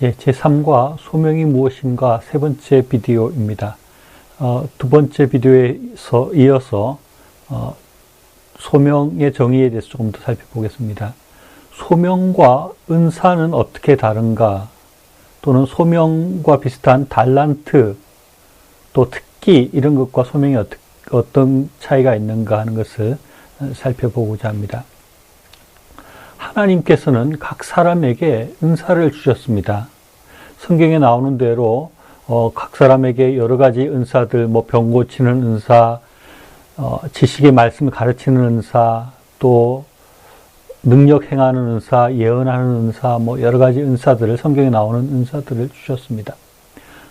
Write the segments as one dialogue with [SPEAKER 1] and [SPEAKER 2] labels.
[SPEAKER 1] 예, 제3과 소명이 무엇인가 세 번째 비디오입니다. 두 번째 비디오에서 이어서 소명의 정의에 대해서 조금 더 살펴보겠습니다. 소명과 은사는 어떻게 다른가, 또는 소명과 비슷한 달란트, 또 특기 이런 것과 소명이 어떤 차이가 있는가 하는 것을 살펴보고자 합니다. 하나님께서는 각 사람에게 은사를 주셨습니다. 성경에 나오는 대로 각 사람에게 여러 가지 은사들, 병 고치는 은사, 지식의 말씀을 가르치는 은사, 또 능력 행하는 은사, 예언하는 은사, 여러 가지 은사들을, 성경에 나오는 은사들을 주셨습니다.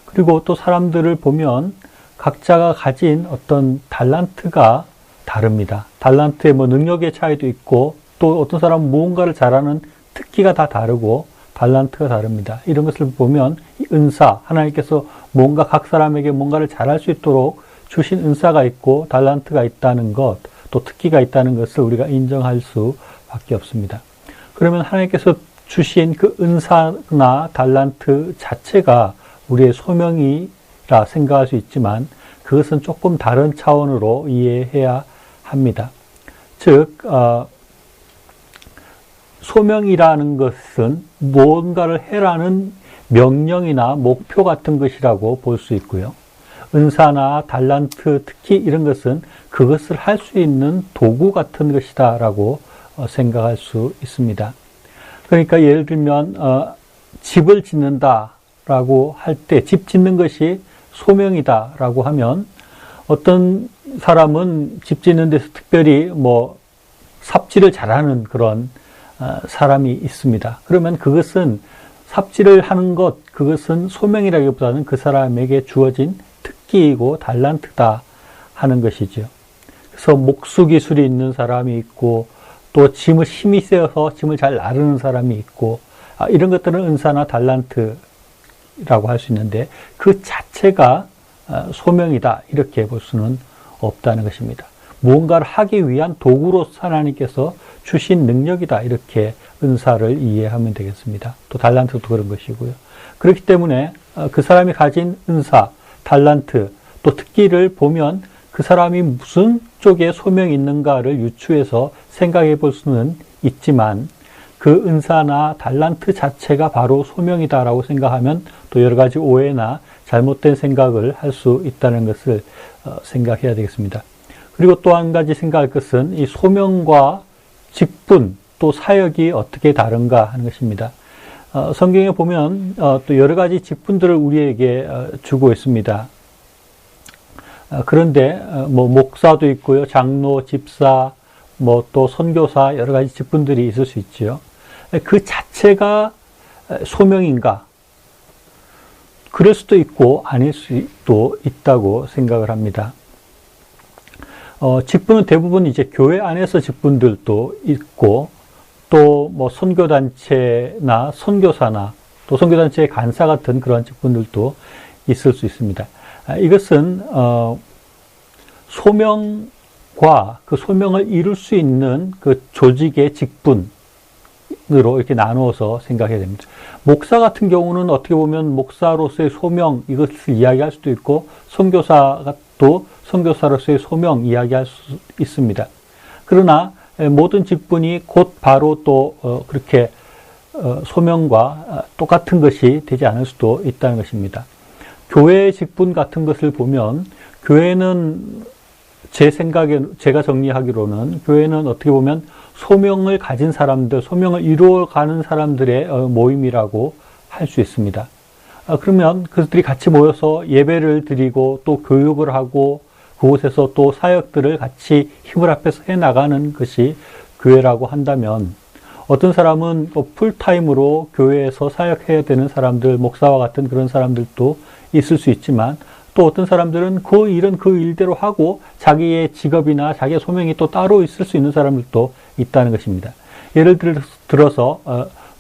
[SPEAKER 1] 그리고 또 사람들을 보면 각자가 가진 어떤 달란트가 다릅니다. 달란트의 능력의 차이도 있고, 또 어떤 사람은 무언가를 잘하는 특기가 다 다르고 달란트가 다릅니다. 이런 것을 보면 은사, 하나님께서 뭔가 각 사람에게 뭔가를 잘할 수 있도록 주신 은사가 있고 달란트가 있다는 것, 또 특기가 있다는 것을 우리가 인정할 수밖에 없습니다. 그러면 하나님께서 주신 그 은사나 달란트 자체가 우리의 소명이라 생각할 수 있지만 그것은 조금 다른 차원으로 이해해야 합니다. 즉, 소명이라는 것은 무언가를 해라는 명령이나 목표 같은 것이라고 볼 수 있고요. 은사나 달란트, 특히 이런 것은 그것을 할 수 있는 도구 같은 것이다라고 생각할 수 있습니다. 그러니까 예를 들면 집을 짓는다라고 할 때 집 짓는 것이 소명이다라고 하면 어떤 사람은 집 짓는 데서 특별히 삽질을 잘하는 그런 사람이 있습니다. 그러면 그것은 삽질을 하는 것, 그것은 소명이라기보다는 그 사람에게 주어진 특기이고 달란트다 하는 것이죠. 그래서 목수 기술이 있는 사람이 있고, 또 짐을 힘이 세어서 짐을 잘 나르는 사람이 있고, 이런 것들은 은사나 달란트라고 할 수 있는데 그 자체가 소명이다 이렇게 볼 수는 없다는 것입니다. 무언가를 하기 위한 도구로서 하나님께서 주신 능력이다 이렇게 은사를 이해하면 되겠습니다. 또 달란트도 그런 것이고요. 그렇기 때문에 그 사람이 가진 은사, 달란트, 또 특기를 보면 그 사람이 무슨 쪽에 소명이 있는가를 유추해서 생각해 볼 수는 있지만 그 은사나 달란트 자체가 바로 소명이다라고 생각하면 또 여러 가지 오해나 잘못된 생각을 할 수 있다는 것을 생각해야 되겠습니다. 그리고 또 한 가지 생각할 것은 이 소명과 직분, 또 사역이 어떻게 다른가 하는 것입니다. 성경에 보면 또 여러 가지 직분들을 우리에게 주고 있습니다. 그런데 목사도 있고요, 장로, 집사, 또 선교사 여러 가지 직분들이 있을 수 있지요. 그 자체가 소명인가? 그럴 수도 있고 아닐 수도 있다고 생각을 합니다. 직분은 대부분 이제 교회 안에서 직분들도 있고, 또 선교단체나 선교사나 또 선교단체의 간사 같은 그런 직분들도 있을 수 있습니다. 이것은 소명과 그 소명을 이룰 수 있는 그 조직의 직분으로 이렇게 나누어서 생각해야 됩니다. 목사 같은 경우는 어떻게 보면 목사로서의 소명 이것을 이야기할 수도 있고, 선교사가 또 선교사로서의 소명 이야기할 수 있습니다. 그러나 모든 직분이 곧 바로 또 그렇게 소명과 똑같은 것이 되지 않을 수도 있다는 것입니다. 교회의 직분 같은 것을 보면 교회는 제 생각에 제가 정리하기로는 교회는 어떻게 보면 소명을 가진 사람들, 소명을 이루어가는 사람들의 모임이라고 할 수 있습니다. 그러면 그들이 같이 모여서 예배를 드리고 또 교육을 하고 그곳에서 또 사역들을 같이 힘을 합해서 해나가는 것이 교회라고 한다면, 어떤 사람은 풀타임으로 교회에서 사역해야 되는 사람들, 목사와 같은 그런 사람들도 있을 수 있지만, 또 어떤 사람들은 그 일은 그 일대로 하고 자기의 직업이나 자기의 소명이 또 따로 있을 수 있는 사람들도 있다는 것입니다. 예를 들어서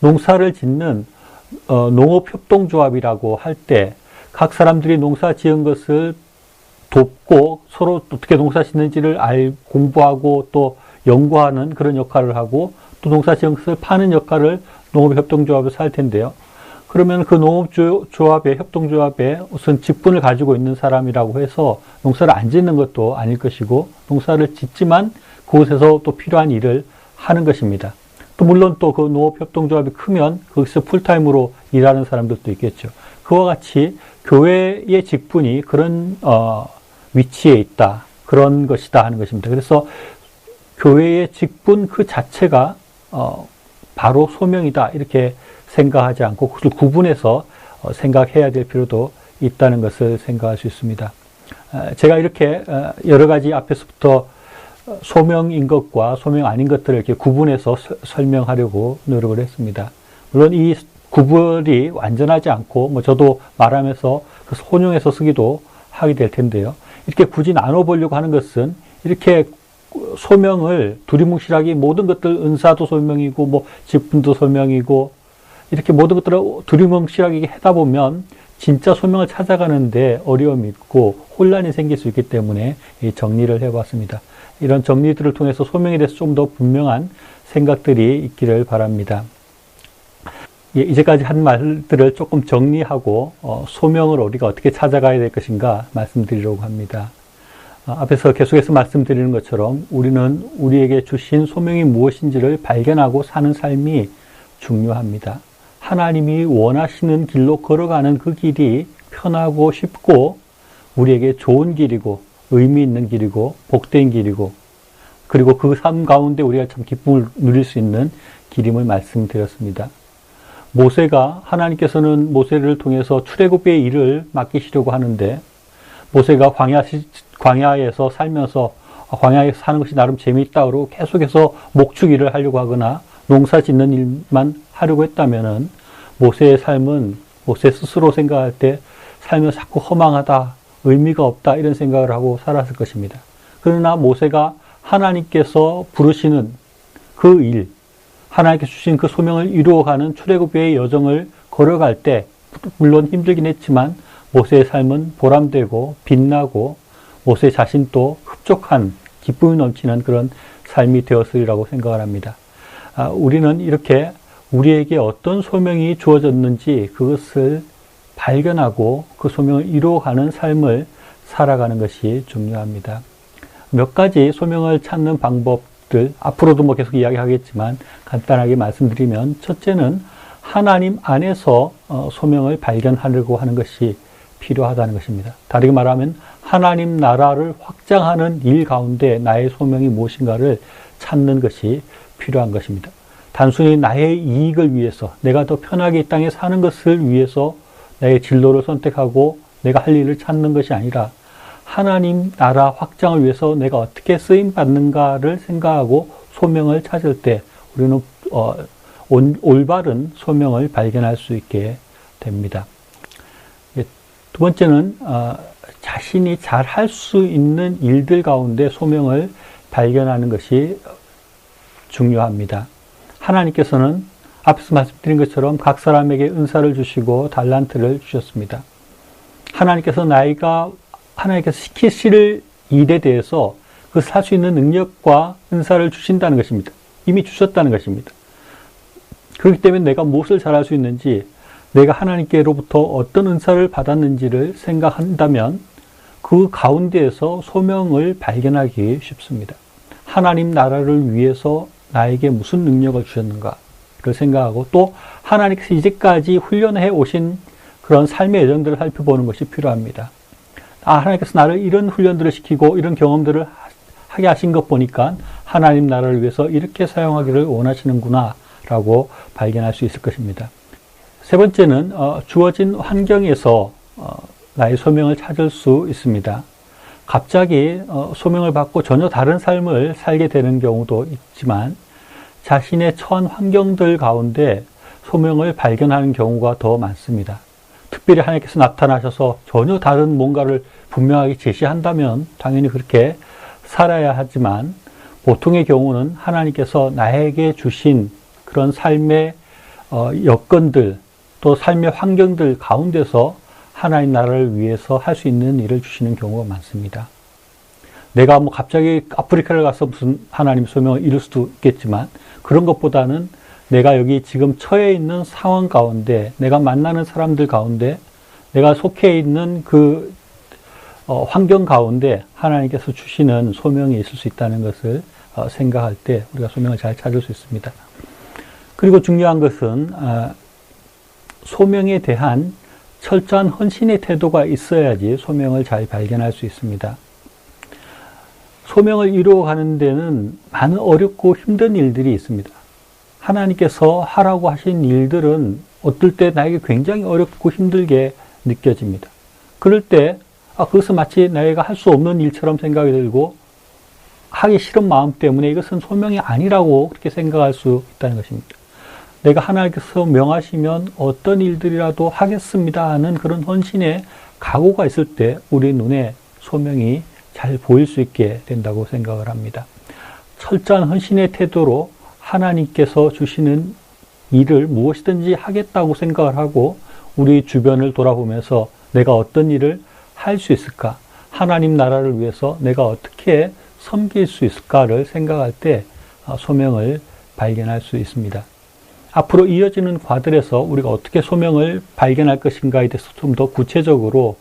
[SPEAKER 1] 농사를 짓는 농업협동조합이라고 할 때 각 사람들이 농사 지은 것을 돕고 서로 어떻게 농사 짓는지를 공부하고 또 연구하는 그런 역할을 하고, 또 농사 지은 것을 파는 역할을 농업협동조합에서 할 텐데요. 그러면 그 농업조합의, 협동조합에 우선 직분을 가지고 있는 사람이라고 해서 농사를 안 짓는 것도 아닐 것이고, 농사를 짓지만 그곳에서 또 필요한 일을 하는 것입니다. 또 물론 또 그 농업협동조합이 크면 거기서 풀타임으로 일하는 사람들도 있겠죠. 그와 같이 교회의 직분이 그런 위치에 있다, 그런 것이다 하는 것입니다. 그래서 교회의 직분 그 자체가 바로 소명이다, 이렇게 생각하지 않고 그것을 구분해서 생각해야 될 필요도 있다는 것을 생각할 수 있습니다. 제가 이렇게 여러 가지 앞에서부터 소명인 것과 소명 아닌 것들을 이렇게 구분해서 설명하려고 노력을 했습니다. 물론 이 구분이 완전하지 않고, 저도 말하면서 그 혼용해서 쓰기도 하게 될 텐데요. 이렇게 굳이 나눠보려고 하는 것은, 이렇게 소명을 두리뭉실하게 모든 것들, 은사도 소명이고, 직분도 소명이고, 이렇게 모든 것들을 두리뭉실하게 하다 보면 진짜 소명을 찾아가는데 어려움이 있고 혼란이 생길 수 있기 때문에 이 정리를 해봤습니다. 이런 정리들을 통해서 소명에 대해서 좀 더 분명한 생각들이 있기를 바랍니다. 이제까지 한 말들을 조금 정리하고 소명을 우리가 어떻게 찾아가야 될 것인가 말씀드리려고 합니다. 앞에서 계속해서 말씀드리는 것처럼 우리는 우리에게 주신 소명이 무엇인지를 발견하고 사는 삶이 중요합니다. 하나님이 원하시는 길로 걸어가는 그 길이 편하고 쉽고 우리에게 좋은 길이고 의미 있는 길이고 복된 길이고, 그리고 그 삶 가운데 우리가 참 기쁨을 누릴 수 있는 길임을 말씀드렸습니다. 모세가, 하나님께서는 모세를 통해서 출애굽의 일을 맡기시려고 하는데, 모세가 광야에서 살면서 광야에서 사는 것이 나름 재미있다 그러고 계속해서 목축일을 하려고 하거나 농사 짓는 일만 하려고 했다면은 모세의 삶은, 모세 스스로 생각할 때 삶은 자꾸 허망하다, 의미가 없다, 이런 생각을 하고 살았을 것입니다. 그러나 모세가 하나님께서 부르시는 그 일, 하나님께서 주신 그 소명을 이루어가는 출애굽의 여정을 걸어갈 때, 물론 힘들긴 했지만 모세의 삶은 보람되고 빛나고 모세 자신도 흡족한 기쁨이 넘치는 그런 삶이 되었으리라고 생각을 합니다. 우리는 이렇게 우리에게 어떤 소명이 주어졌는지 그것을 발견하고 그 소명을 이루어가는 삶을 살아가는 것이 중요합니다. 몇 가지 소명을 찾는 방법들, 앞으로도 계속 이야기하겠지만 간단하게 말씀드리면, 첫째는 하나님 안에서 소명을 발견하려고 하는 것이 필요하다는 것입니다. 다르게 말하면 하나님 나라를 확장하는 일 가운데 나의 소명이 무엇인가를 찾는 것이 필요한 것입니다. 단순히 나의 이익을 위해서, 내가 더 편하게 이 땅에 사는 것을 위해서 나의 진로를 선택하고 내가 할 일을 찾는 것이 아니라 하나님 나라 확장을 위해서 내가 어떻게 쓰임받는가를 생각하고 소명을 찾을 때 우리는 올바른 소명을 발견할 수 있게 됩니다. 두 번째는 자신이 잘 할 수 있는 일들 가운데 소명을 발견하는 것이 중요합니다. 하나님께서는 앞에서 말씀드린 것처럼 각 사람에게 은사를 주시고 달란트를 주셨습니다. 하나님께서 하나님께서 시키실 일에 대해서 그것을 할 수 있는 능력과 은사를 주신다는 것입니다. 이미 주셨다는 것입니다. 그렇기 때문에 내가 무엇을 잘할 수 있는지, 내가 하나님께로부터 어떤 은사를 받았는지를 생각한다면 그 가운데에서 소명을 발견하기 쉽습니다. 하나님 나라를 위해서 나에게 무슨 능력을 주셨는가를 생각하고, 또 하나님께서 이제까지 훈련해 오신 그런 삶의 여정들을 살펴보는 것이 필요합니다. 하나님께서 나를 이런 훈련들을 시키고 이런 경험들을 하게 하신 것 보니까 하나님 나라를 위해서 이렇게 사용하기를 원하시는구나 라고 발견할 수 있을 것입니다. 세 번째는 주어진 환경에서 나의 소명을 찾을 수 있습니다. 갑자기 소명을 받고 전혀 다른 삶을 살게 되는 경우도 있지만 자신의 처한 환경들 가운데 소명을 발견하는 경우가 더 많습니다. 특별히 하나님께서 나타나셔서 전혀 다른 뭔가를 분명하게 제시한다면 당연히 그렇게 살아야 하지만, 보통의 경우는 하나님께서 나에게 주신 그런 삶의 여건들, 또 삶의 환경들 가운데서 하나님 나라를 위해서 할 수 있는 일을 주시는 경우가 많습니다. 내가 갑자기 아프리카를 가서 무슨 하나님 소명을 이룰 수도 있겠지만, 그런 것보다는 내가 여기 지금 처해 있는 상황 가운데, 내가 만나는 사람들 가운데, 내가 속해 있는 그 환경 가운데 하나님께서 주시는 소명이 있을 수 있다는 것을 생각할 때 우리가 소명을 잘 찾을 수 있습니다. 그리고 중요한 것은 소명에 대한 철저한 헌신의 태도가 있어야지 소명을 잘 발견할 수 있습니다. 소명을 이루어가는 데는 많은 어렵고 힘든 일들이 있습니다. 하나님께서 하라고 하신 일들은 어떨 때 나에게 굉장히 어렵고 힘들게 느껴집니다. 그럴 때 그것은 마치 내가 할 수 없는 일처럼 생각이 들고 하기 싫은 마음 때문에 이것은 소명이 아니라고 그렇게 생각할 수 있다는 것입니다. 내가 하나님께서 명하시면 어떤 일들이라도 하겠습니다 하는 그런 헌신의 각오가 있을 때 우리 눈에 소명이 잘 보일 수 있게 된다고 생각을 합니다. 철저한 헌신의 태도로 하나님께서 주시는 일을 무엇이든지 하겠다고 생각을 하고 우리 주변을 돌아보면서 내가 어떤 일을 할 수 있을까? 하나님 나라를 위해서 내가 어떻게 섬길 수 있을까를 생각할 때 소명을 발견할 수 있습니다. 앞으로 이어지는 과들에서 우리가 어떻게 소명을 발견할 것인가에 대해서 좀 더 구체적으로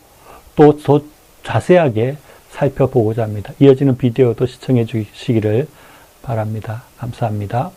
[SPEAKER 1] 또 더 자세하게 살펴보고자 합니다. 이어지는 비디오도 시청해 주시기를 바랍니다. 감사합니다.